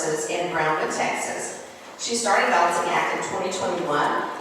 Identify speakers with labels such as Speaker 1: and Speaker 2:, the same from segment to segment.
Speaker 1: Services in Brownwood, Texas. She started Balancing Act in 2021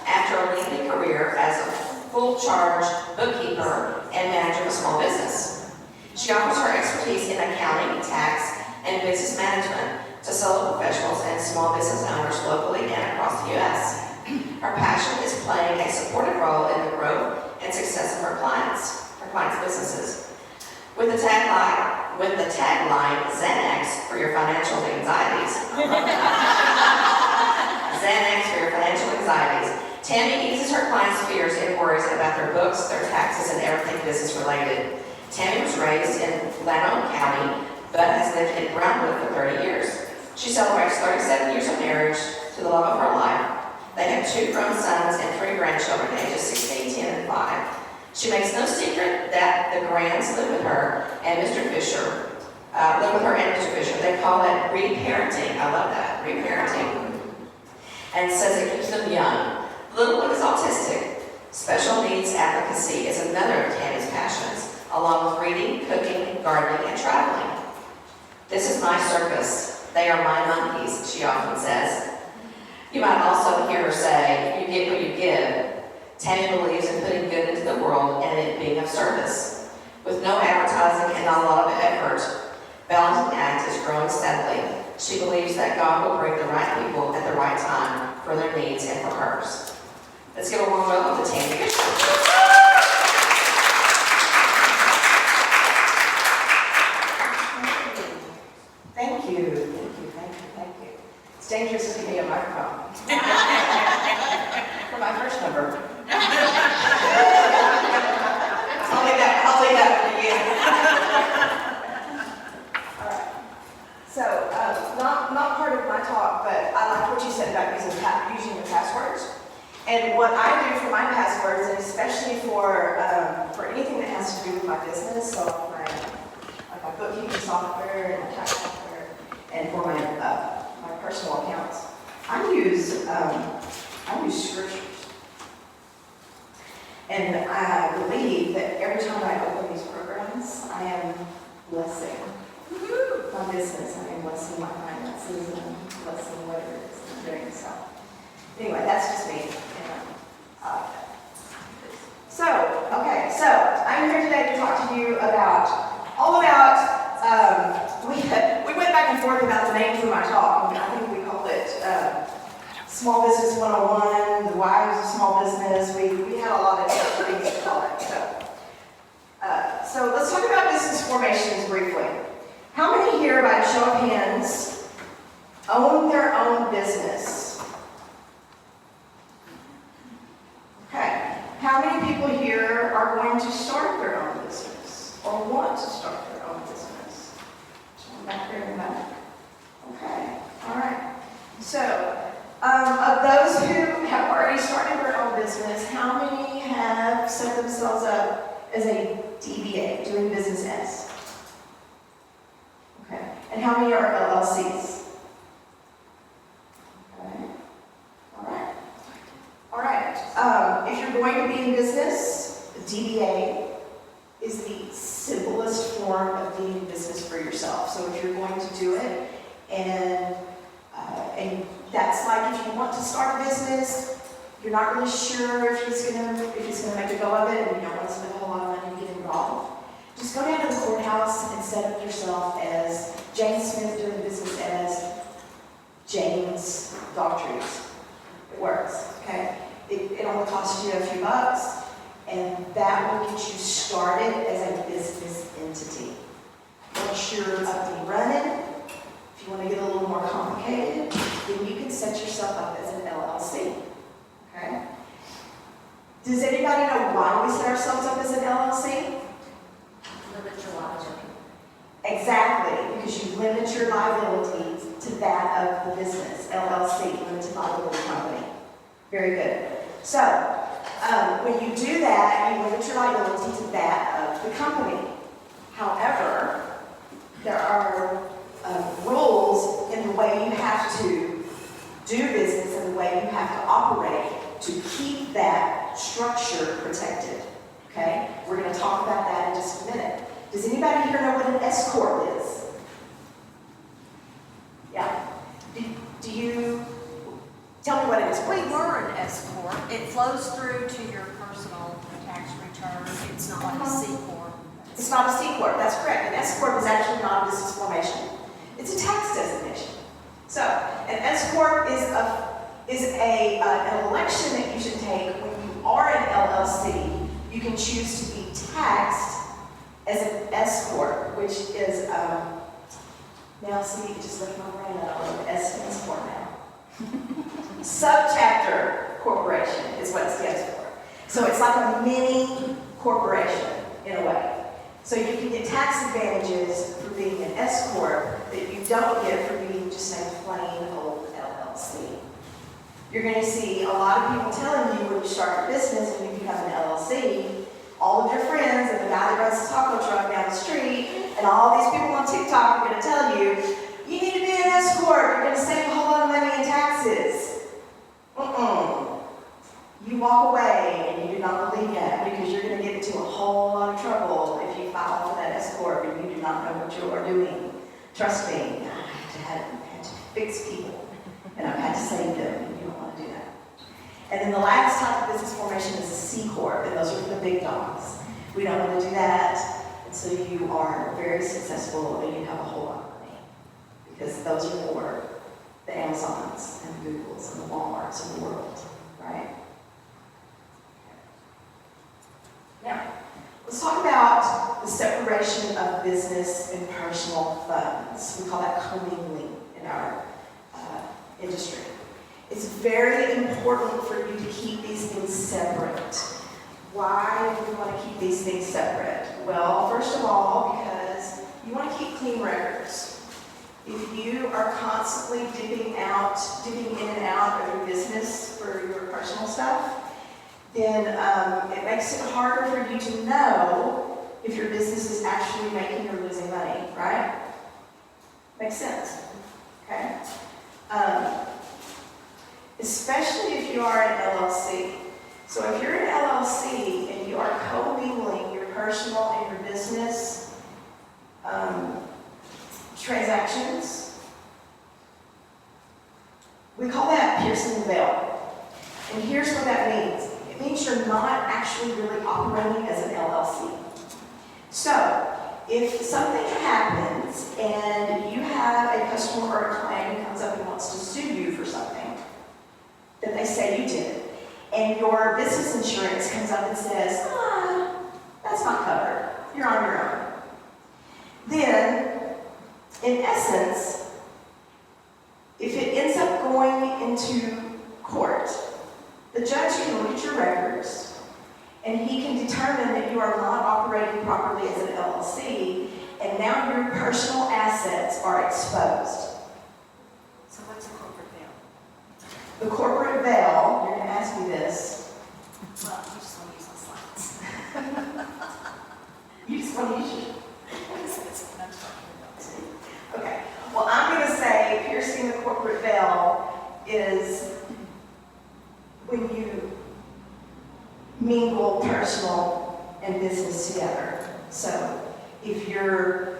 Speaker 1: after a lengthy career as a full-charge bookkeeper and manager of a small business. She offers her expertise in accounting, tax, and business management to solo professionals and small business owners locally and across the U.S. Her passion is playing a supportive role in the growth and success of her clients' businesses. With the tagline, Xanax for your financial anxieties. Xanax for your financial anxieties. Tammy eases her clients' fears and worries about their books, their taxes, and everything business related. Tammy was raised in Llano County, but has lived in Brownwood for 30 years. She celebrates 37 years of marriage to the love of her life. They have 2 grown sons and 3 grandchildren, ages 16, 10, and 5. She makes no secret that the Grands live with her and Mr. Fisher. They call it reparenting. I love that, reparenting. And says it keeps them young. The little one is autistic. Special needs advocacy is another of Tammy's passions, along with reading, cooking, gardening, and traveling. This is my circus. They are my monkeys, she often says. You might also hear her say, you get what you give. Tammy believes in putting good into the world and it being of service. With no advertising and not a lot of effort, Balancing Act is growing steadily. She believes that God will bring the right people at the right time for their needs and for hers. Let's give a warm welcome to Tammy Fisher.
Speaker 2: Thank you. It's dangerous to give me a microphone. For my first number. I'll leave that for you. All right. So, not part of my talk, but I like what you said about using the passwords. And what I do for my passwords, and especially for anything that has to do with my business, so my bookkeeping software and my tax software, and for my personal accounts, I use scriptures. And I believe that every time I open these programs, I am blessing my business, I am blessing my finances, and I'm blessing whatever it is I'm doing. So, anyway, that's just me. So I'm here today to talk to you all about, we went back and forth about the name for my talk. I think we called it Small Business 101, the whys of small business. We had a lot of different things to call it. So let's talk about business formations briefly. How many here, by a show of hands, own their own business? Okay. How many people here are going to start their own business or want to start their own business? Back there in the back. Okay. All right. So, of those who have already started their own business, how many have set themselves up as a DBA, doing business as? Okay. And how many are LLCs? Okay. All right. All right. If you're going to be in business, DBA is the simplest form of doing business for yourself. So if you're going to do it, and that's like if you want to start a business, you're not really sure if he's gonna make a go of it, and you don't want to spend a whole lot of money to get involved. Just go down to the courthouse and set up yourself as Jane Smith, doing business as James Dog Trees. It works, okay? It only costs you a few bucks, and that will get you started as a business entity. Once you're up and running, if you want to get a little more complicated, then you can set yourself up as an LLC. Okay? Does anybody know why we set ourselves up as an LLC?
Speaker 3: Limit your liability.
Speaker 2: Exactly, because you limit your liability to that of the business, LLC, limited liability company. Very good. So, when you do that, you limit your liability to that of the company. However, there are rules in the way you have to do business and the way you have to operate to keep that structure protected. Okay? We're going to talk about that in just a minute. Does anybody here know what an S corp is? Yeah. that's
Speaker 4: We
Speaker 2: what.
Speaker 4: were an S corp. It flows through to your personal tax return. It's not like a C corp.
Speaker 2: It's not a C corp, that's correct. An S corp is actually not a business formation. It's a tax designation. So, an S corp is an election that you should take when you are an LLC. You can choose to be taxed as an S corp, which is, now see, it just left my brain out of what S stands for now. Subchapter corporation is what it stands for. So it's like a mini corporation in a way. So you can get tax advantages for being an S corp that you don't get for being just a plain old LLC. You're going to see a lot of people telling you when you start your business and you become an LLC, all of your friends and the guy that runs the taco truck down the street and all these people on TikTok are going to tell you, you need to be an S corp, you're going to save a whole lot of money in taxes. You walk away and you do not believe that because you're going to get into a whole lot of trouble if you file for that S corp and you do not know what you are doing. Trust me, I had to fix people and I've had to save them, and you don't want to do that. And then the last type of business formation is a C corp, and those are for the big dogs. We don't want to do that, and so you are very successful and you have a whole lot of money because those are for the Amazons and the Googles and the Walmarts of the world, right? Now, let's talk about the separation of business and personal funds. We call that commingling in our industry. It's very important for you to keep these things separate. Why do we want to keep these things separate? Well, first of all, because you want to keep clean records. If you are constantly dipping in and out of your business for your personal stuff, then it makes it harder for you to know if your business is actually making or losing money, right? Makes sense, okay? Especially if you are an LLC. So if you're an LLC and you are co-mingling your personal and your business transactions, we call that piercing the veil. And here's what that means. It means you're not actually really operating as an LLC. So, if something happens and you have a customer or a client who comes up and wants to sue you for something that they say you did, and your business insurance comes up and says, that's not covered, you're on your own, then, in essence, if it ends up going into court, the judge can look at your records and he can determine that you are not operating properly as an LLC, and now your personal assets are exposed.
Speaker 4: So what's a corporate veil?
Speaker 2: The corporate veil, you're going to ask me this.
Speaker 4: Well, you just want to use my slides.
Speaker 2: You just want to use your...
Speaker 4: That's what I'm talking about.
Speaker 2: Okay. Well, I'm going to say piercing the corporate veil is when you mingle personal and business together. So if you're,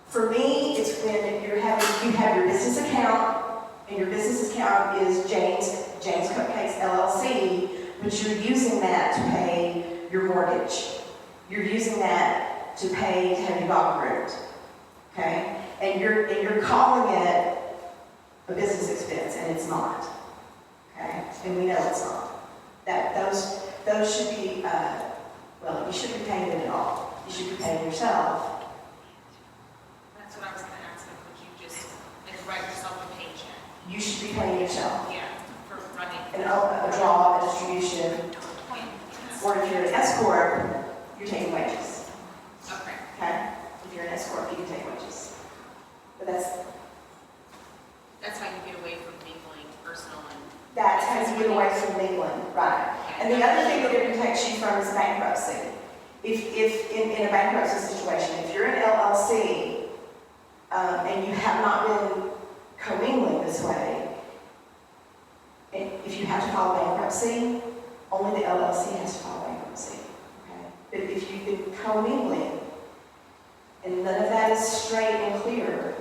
Speaker 2: for me, it's when you have your business account, and your business account is James Cupcakes LLC, but you're using that to pay your mortgage. You're using that to pay to have your dog groomed. Okay? And you're calling it a business expense, and it's not. Okay? And we know it's not. Those should be, well, you shouldn't be paying it at all. You should be paying yourself.
Speaker 3: That's what I was gonna ask, would you just, write yourself a paycheck?
Speaker 2: You should be paying yourself.
Speaker 3: Yeah, for running.
Speaker 2: A draw, a distribution,
Speaker 3: Point.
Speaker 2: or if you're an S corp, you're taking wages.
Speaker 3: Okay.
Speaker 2: Okay? If you're an S corp, you can take wages. But that's
Speaker 3: How you get away from mingling personal and.
Speaker 2: That's how you get away from England, right? And the other thing that it protects you from is bankruptcy. If in a bankruptcy situation, if you're an LLC and you have not been commingling this way, if you have to file bankruptcy, only the LLC has to file bankruptcy. Okay? But if you've been commingling and none of that is straight and clear,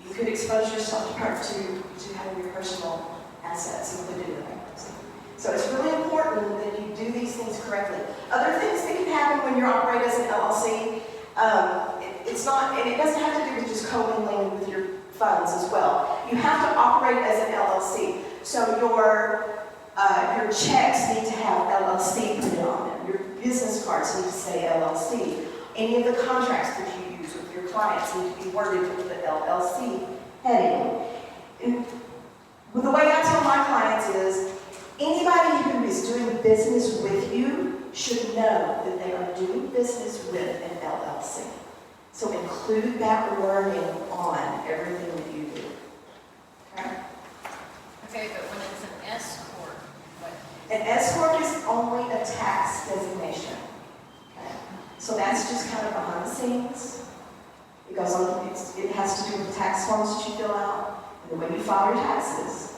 Speaker 2: you could expose yourself to having your personal assets included in the bankruptcy. So it's really important that you do these things correctly. Other things that can happen when you operate as an LLC, it's not, and it doesn't have to do with just co-mingling with your funds as well. You have to operate as an LLC. So your checks need to have LLC printed on them. Your business cards need to say LLC. Any of the contracts that you use with your clients need to be worded with the LLC heading. And the way I tell my clients is, anybody who is doing business with you should know that they are doing business with an LLC. So include that wording on everything that you do. Okay?
Speaker 4: Okay, but when it's an S corp, what?
Speaker 2: An S corp is only a tax designation. Okay? So that's just kind of behind the scenes. It goes on, it has to do with the tax forms that you fill out and the way you file your taxes.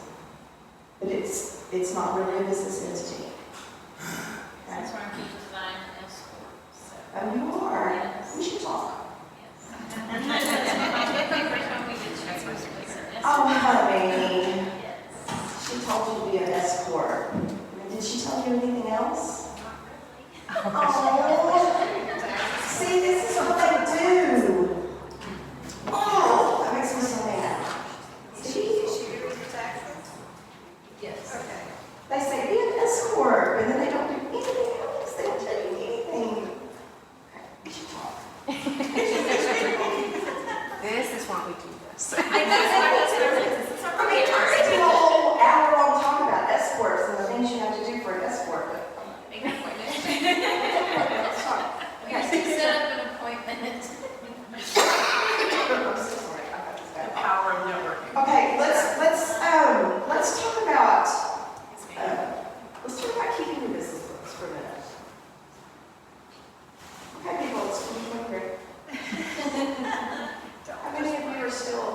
Speaker 2: But it's not really a business entity. Okay?
Speaker 4: That's why I keep designing S corp, so.
Speaker 2: Oh, you are.
Speaker 4: Yes.
Speaker 2: We should talk.
Speaker 4: Yes. Every time we get checks, we're supposed to S
Speaker 2: Oh, honey.
Speaker 4: Yes.
Speaker 2: She told you to be an S corp. Did she tell you anything else? Oh, see, this is what they do. Oh, that makes me so mad. See?
Speaker 4: Yes.
Speaker 3: Okay.
Speaker 2: They say, be an S corp, and then they don't do anything else. They don't tell you anything. Okay, we should talk.
Speaker 1: This is why we do this.
Speaker 2: I mean, I could do a whole hour-long talk about S corps and the things you have to do for an S corp, but
Speaker 3: Make an appointment.
Speaker 2: let's talk.
Speaker 4: You have to set up an appointment.
Speaker 2: I'm so sorry. I got this
Speaker 3: The
Speaker 2: bad.
Speaker 3: power of networking.
Speaker 2: Okay, let's talk about keeping your business books for a minute. Okay, people, it's 2023. How many of you are still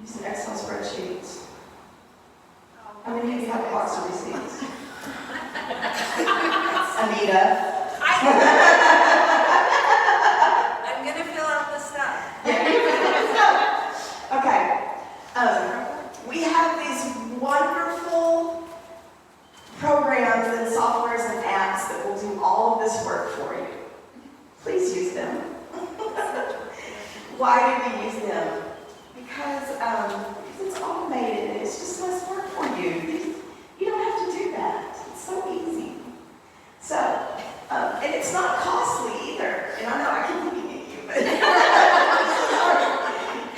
Speaker 2: using Excel spreadsheets? How many of you have a box of receipts? Anita?
Speaker 3: I'm gonna fill out the stuff.
Speaker 2: Okay. We have these wonderful programs and softwares and apps that will do all of this work for you. Please use them. Why do we use them? Because it's automated and it's just less work for you. You don't have to do that. It's so easy. So, and it's not costly either. And I know I keep looking at you, but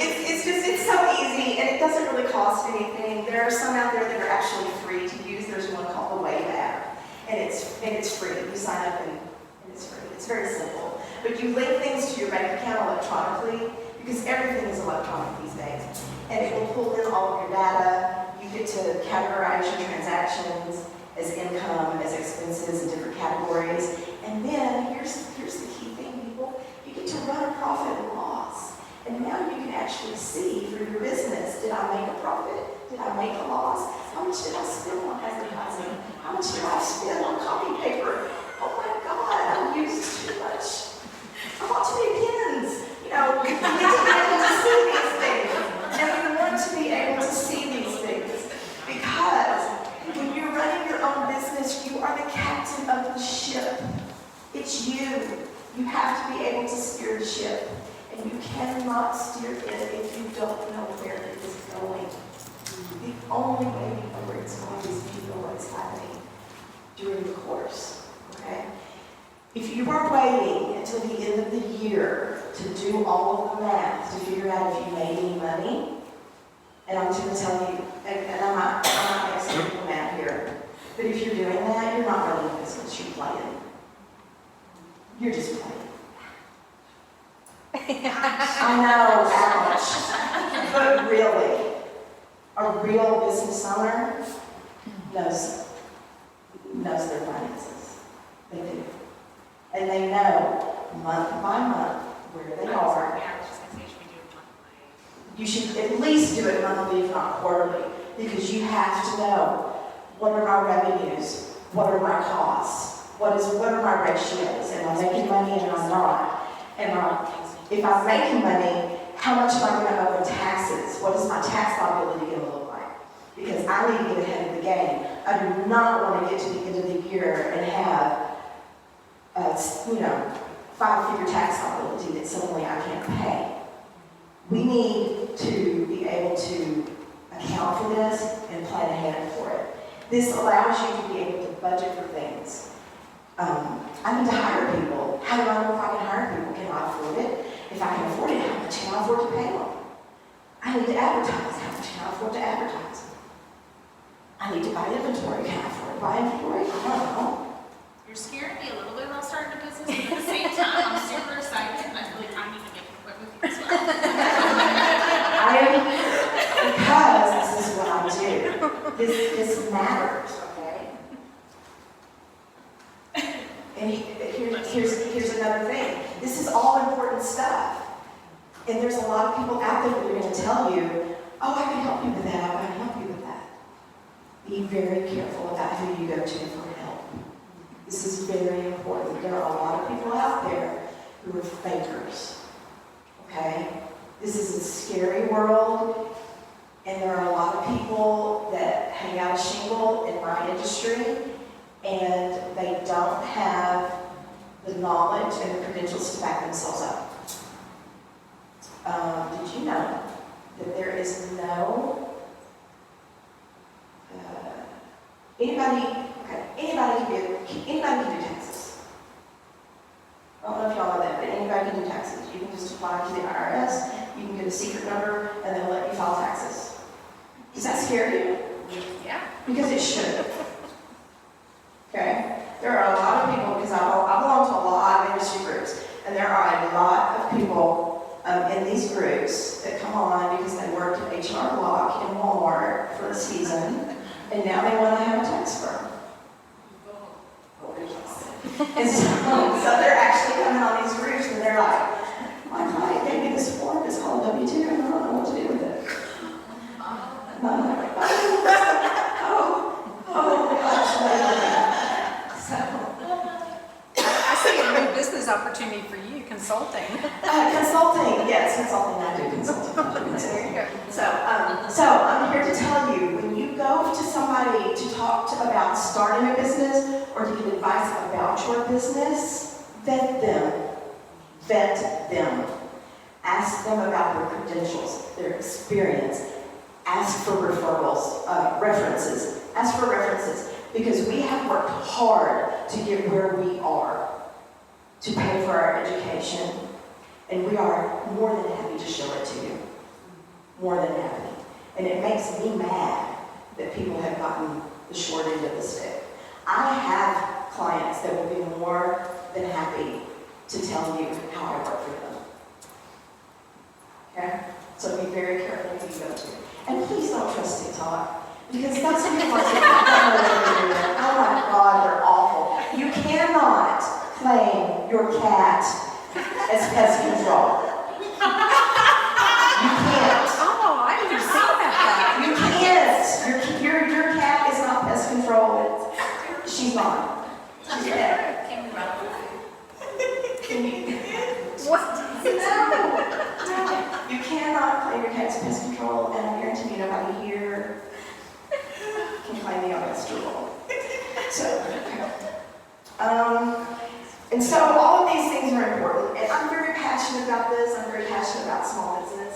Speaker 2: it's so easy and it doesn't really cost anything. There are some out there that are actually free to use. There's one called the Wave app, and it's free. You sign up and it's free. It's very simple. But you link things to your bank account electronically because everything is electronic these days, and it will pull in all of your data. You get to categorize your transactions as income, as expenses in different categories, and then here's the key thing, people. You get to run a profit and loss. And now you can actually see for your business, did I make a profit? Did I make a loss? How much did I spend on advertising? How much did I spend on copy paper? Oh my God, I used too much. I bought too many pens. You know, you need to be able to see these things. And we want to be able to see these things because when you're running your own business, you are the captain of the ship. It's you. You have to be able to steer the ship. And you cannot steer it if you don't know where it is going. The only way you know where it's going is if you know what's happening during the course, okay? If you are waiting until the end of the year to do all of the math to figure out if you made any money, and I'm just going to tell you, and I'm not expert in math here, but if you're doing that, you're not running a business, you're playing. You're just playing. I know, ouch. But really, a real business owner knows their finances. They do. And they know month by month where they are.
Speaker 3: Yeah, I was just gonna say, should we do it monthly?
Speaker 2: You should at least do it monthly, if not quarterly, because you have to know what are my revenues, what are my costs, what are my ratios, am I making money and am I not? If I'm making money, how much am I going to owe in taxes? What is my tax liability going to look like? because I need to get ahead of the game. I do not want to get to the end of the year and have, you know, 5-figure tax liability that suddenly I can't pay. We need to be able to account for this and plan ahead for it. This allows you to be able to budget for things. I need to hire people. How do I know if I can hire people? Can I afford it? If I can afford it, how much can I afford to pay them? I need to advertise. How much can I afford to advertise? I need to buy inventory. Can I afford to buy inventory? I don't know.
Speaker 3: You're scaring me a little bit about starting a business, but at the same time, I'm super excited, and I feel like I need to get equipped with you as well.
Speaker 2: I am here because this is what I do. This matters, okay? And here's another thing. This is all important stuff. And there's a lot of people out there that are going to tell you, oh, I can help you with that, I can help you with that. Be very careful about who you go to for help. This is very important. There are a lot of people out there who are fakers, okay? This is a scary world, and there are a lot of people that hang out a shingle in my industry, and they don't have the knowledge and the credentials to back themselves up. Did you know that there is no, anybody can do taxes. I don't know if y'all know that, but anybody can do taxes. You can just apply to the IRS, you can get a secret number, and they'll let you file taxes. Does that scare you?
Speaker 3: Yeah.
Speaker 2: Because it should. Okay? There are a lot of people, because I belong to a lot of industry groups, and there are a lot of people in these groups that come on because they worked at H&R Block in Walmart for a season, and now they want to have a tax firm. And so they're actually coming on these groups, and they're like, my client gave me this form, it's called W-2, and I don't know what to do with it. And I'm like,
Speaker 4: I see a new business opportunity for you, consulting.
Speaker 2: consulting, yes, consulting, I do consulting.
Speaker 4: There you go.
Speaker 2: So I'm here to tell you, when you go to somebody to talk about starting a business or to get advice about your business, vet them. Vet them. Ask them about their credentials, their experience. Ask for referrals, references. Ask for references, because we have worked hard to get where we are, to pay for our education, and we are more than happy to show it to you. More than happy. And it makes me mad that people have gotten the short end of the stick. I have clients that will be more than happy to tell you how I work for them. Okay? So be very careful who you go to. And please don't trust TikTok, because that's what you're watching. Oh my God, they're awful. You cannot claim your cat as pest control. You can't.
Speaker 4: Oh, I didn't see that.
Speaker 2: You can't. Your cat is not pest control. She's not. She's dead.
Speaker 3: Can we run
Speaker 2: Can you?
Speaker 4: What?
Speaker 2: No. You cannot claim your cat's pest control, and I guarantee you nobody here can claim the honest rule. So, and so all of these things are important, and I'm very passionate about this. I'm very passionate about small business,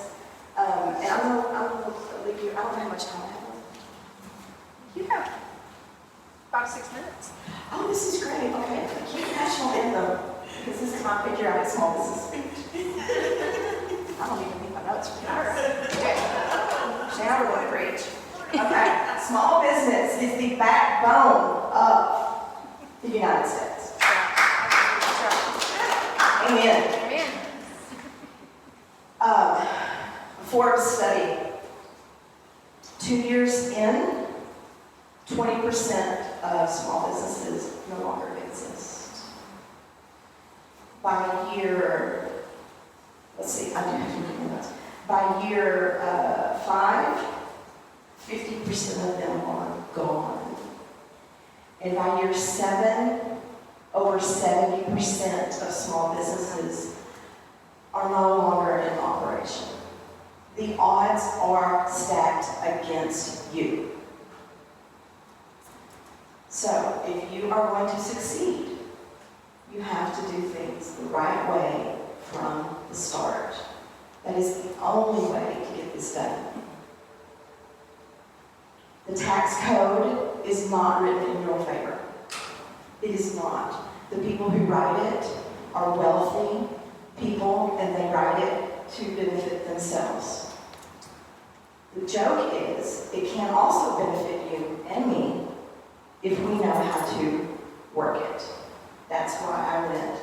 Speaker 2: and I'm gonna leave you. I don't know how much time I have left.
Speaker 4: You have 5-6 minutes.
Speaker 2: Oh, this is great. Okay, keep national anthem, because this is my patriotic small business speech. I don't even need my notes from here. Okay. Now we're going to preach. Okay. Small business is the backbone of the United States. Amen.
Speaker 4: Amen.
Speaker 2: Forbes study. 2 years in, 20% of small businesses no longer exist. By year, let's see, I do have to read my notes. By year 5, 50% of them are gone. And by year 7, over 70% of small businesses are no longer in operation. The odds are stacked against you. So if you are going to succeed, you have to do things the right way from the start. That is the only way to get this done. The tax code is not written in your favor. It is not. The people who write it are wealthy people, and they write it to benefit themselves. The joke is, it can also benefit you and me if we know how to work it. That's why I went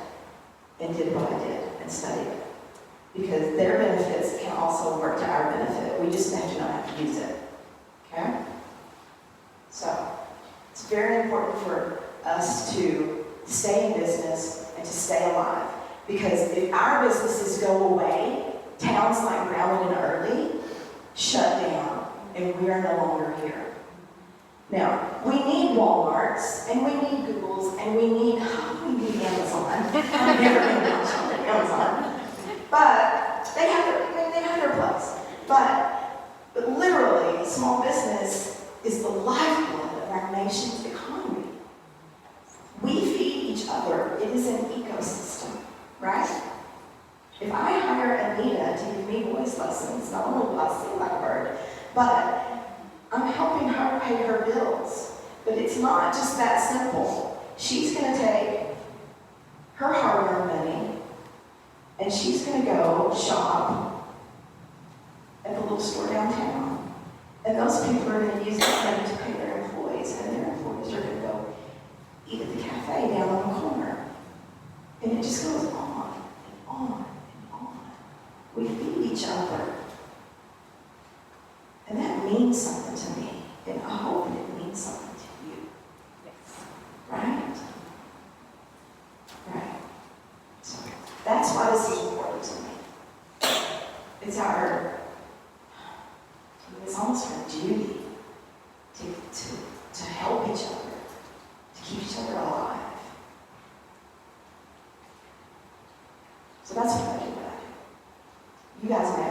Speaker 2: and did what I did and studied it. Because their benefits can also work to our benefit. We just have to know how to use it. Okay? So, it's very important for us to stay in business and to stay alive. Because if our businesses go away, towns like Brownwood and Early shut down, and we are no longer here. Now, we need Walmarts, and we need Googles, and we need Amazon. I've never been to Amazon. But they have their place. But literally, small business is the lifeblood of our nation's economy. We feed each other. It is an ecosystem, right? If I hire Anita to give me voice lessons, not only will I sing like a bird, but I'm helping her pay her bills. But it's not just that simple. She's going to take her hard-earned money and she's going to go shop at the little store downtown. And those people are going to use that money to pay their employees, and their employees are going to go eat at the cafe down on the corner. And it just goes on and on and on. We feed each other. And that means something to me. And I hope it means something to you.
Speaker 4: Yes.
Speaker 2: Right? Right. So that's why this is important to me. It's almost our duty to help each other, to keep each other alive. So that's what I do. You guys may